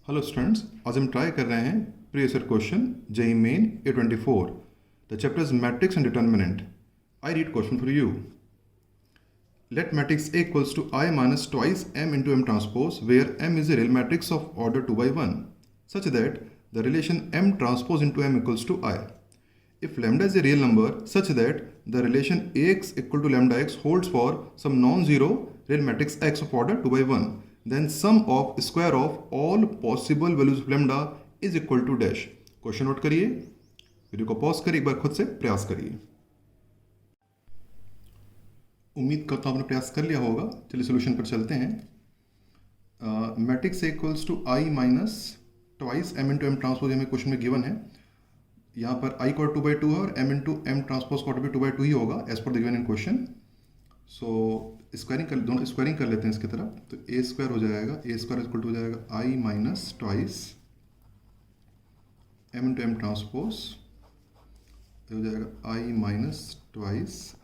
Hello students, आज हम try कर रहे हैं previous year question JEE Main A24। The chapter is matrix and determinant. I read question for you. Let matrix A equals to I minus twice M into M transpose where M is a real matrix of order 2 by 1 such that the relation M transpose into M equals to I. If lambda is a real number such that the relation Ax equal to lambda x holds for some non-zero real matrix X of order 2 by 1, then sum of square of all possible values of lambda is equal to dash. Question note करिए, video को pause करिए, एक बार खुद से प्रयास करिए। उम्मीद करता हूँ आपने प्रयास कर लिया होगा। चलिए सोल्यूशन पर चलते हैं। Matrix equals to I minus twice M into M transpose हमें क्वेश्चन में गिवन है। यहाँ पर आई कॉट 2/2 है और m इंटू एम ट्रांसपोज कॉट भी 2/2 ही होगा as per the given in question. So दोनों स्क्वायरिंग कर लेते हैं इसकी तरफ। तो ए स्क्वायर हो जाएगा, ए स्क्वायर इक्वल टू हो जाएगा I minus twice M into M transpose हो जाएगा I minus twice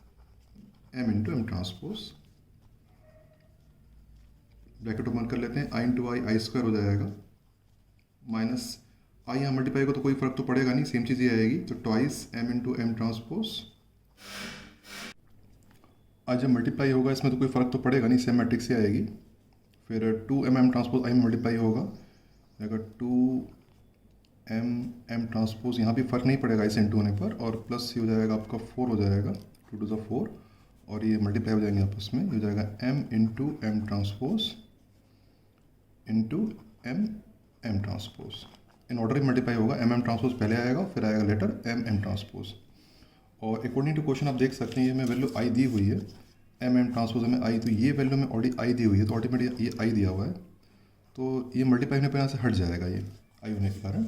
M into M transpose. Bracket open कर लेते हैं। आई इंटू आई स्क्वायर हो जाएगा माइनस आई यहाँ मल्टीप्लाई को तो कोई फर्क तो पड़ेगा नहीं, सेम चीज़ ही आएगी। तो twice M into M transpose. आज जब मल्टीप्लाई होगा इसमें तो कोई फर्क तो पड़ेगा नहीं, सेम मैट्रिक्स ही आएगी। फिर 2m ट्रांसपोज आई में मल्टीप्लाई होगा, अगर 2m ट्रांसपोज यहाँ भी फर्क नहीं पड़ेगा इसे इंटू होने पर, और प्लस ये हो जाएगा आपका 4 हो जाएगा, 2 टू द 4, और ये मल्टीप्लाई हो जाएंगे आपस में। ये हो जाएगा m into M transpose into M transpose. In order ही मल्टीप्लाई होगा। एम ट्रांसपोज पहले आएगा, फिर आएगा लेटर एम ट्रांसपोज। और अकॉर्डिंग टू क्वेश्चन आप देख सकते हैं ये में वैल्यू आई दी हुई है, एम ट्रांसपोज में आई, तो ये वैल्यू में ऑलरेडी आई दी हुई है, तो ऑटोमेटिक ये आई दिया हुआ है, तो ये मल्टीप्लाई होने पर यहाँ से हट जाएगा ये आई होने के कारण।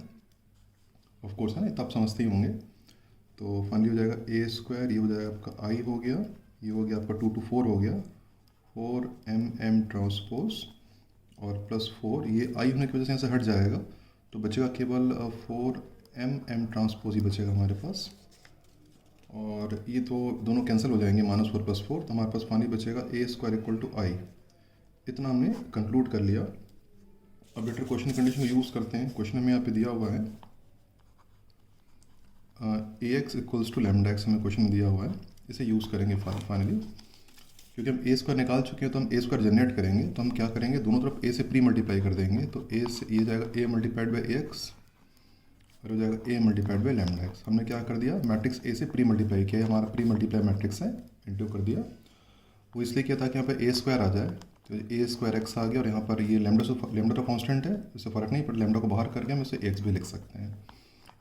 ऑफ कोर्स है ना, तब समझते ही होंगे। तो फाइनली हो जाएगा ए स्क्वायर, ये हो जाएगा आपका आई हो गया, ये हो गया आपका 2 to 4 हो गया, 4m ट्रांसपोज और प्लस 4, ये आई होने की वजह से यहाँ से हट जाएगा, तो बचेगा केवल 4m ट्रांसपोज ही बचेगा हमारे पास। और ये तो दोनों कैंसिल हो जाएंगे, -4 + 4, तो हमारे पास फाइनली बचेगा A square equal to I. इतना हमने कंक्लूड कर लिया। अब बेटर क्वेश्चन कंडीशन को यूज़ करते हैं। क्वेश्चन में यहाँ पे दिया हुआ है A X equals to lambda X, हमें क्वेश्चन में दिया हुआ है, इसे यूज़ करेंगे फाइनली। क्योंकि हम ए स्क्वायर निकाल चुके हैं तो हम ए स्क्वायर जनरेट करेंगे, तो हम क्या करेंगे, दोनों तरफ ए से प्री मल्टीप्लाई कर देंगे। तो ए से ये जाएगा ए मल्टीप्लाइड बाई ए एक्स और हो जाएगा ए मल्टीप्लाइड बाई लैम्डा एक्स। हमने क्या कर दिया, मैट्रिक्स ए से प्री मल्टीप्लाई किया, हमारा प्री मल्टीप्लाई मैट्रिक्स है, इंटू कर दिया। वो इसलिए किया था कि यहाँ पे ए स्क्वायर आ जाए, तो ए स्क्वायर एक्स आ गया, और यहाँ पर ये लैम्डा तो कॉन्स्टेंट है, इससे फ़र्क नहीं पड़ता, लैम्डा को बाहर करके हम इसे एक्स भी लिख सकते हैं।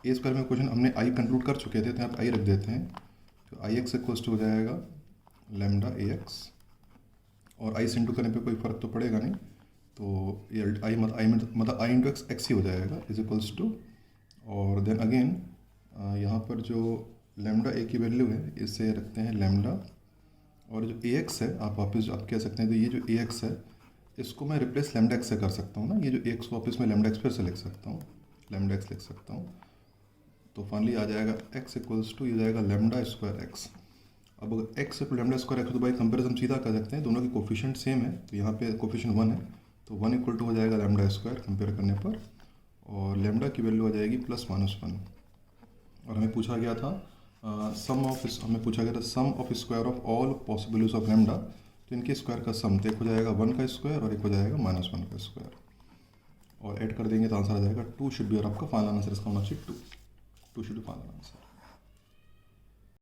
ए स्क्वायर में क्वेश्चन हमने आई कंक्लूड कर चुके थे, तो यहाँ पर आई रख देते हैं। तो आई एक्स इक्वल्स टू हो जाएगा लैम्डा ए एक्स, और आई से इंटू करने पे कोई फ़र्क तो पड़ेगा नहीं, तो ये मतलब आई इंटू एक्स एक्स ही हो जाएगा, इज इक्वल्स टू, और देन अगेन यहाँ पर जो लैम्डा ए की वैल्यू है इसे रखते हैं लैम्डा, और जो ए एक्स है आप वापस आप कह सकते हैं, तो ये जो ए एक्स है इसको मैं रिप्लेस लैम्डा एक्स से कर सकता हूँ ना, ये जो ए एक्स वापस मैं लैम्डा एक्स फिर से लिख सकता हूँ, लैम्डा एक्स लिख सकता हूँ। तो फाइनली आ जाएगा एक्स इक्वल्स टू, ये जाएगा लैम्डा स्क्वायर एक्स। अब अगर x equal lambda square x, तो भाई कंपेरिजन सीधा कर सकते हैं, दोनों के कोफिशिएंट सेम है, तो यहाँ पे कोफिशिएंट 1 है, तो 1 इक्वल टू हो जाएगा लैम्डा स्क्वायर कंपेयर करने पर, और लैम्डा की वैल्यू आ जाएगी +-1। और हमें पूछा गया था हमें पूछा गया था sum of square of all possible values of lambda, तो इनके स्क्वायर का सम, तो एक हो जाएगा 1 का स्क्वायर और एक हो जाएगा -1 का स्क्वायर, और ऐड कर देंगे तो आंसर आ जाएगा 2 शुड बी, और आपका फाइनल आंसर इसका होना चाहिए 2 शुड बी फाइनल आंसर।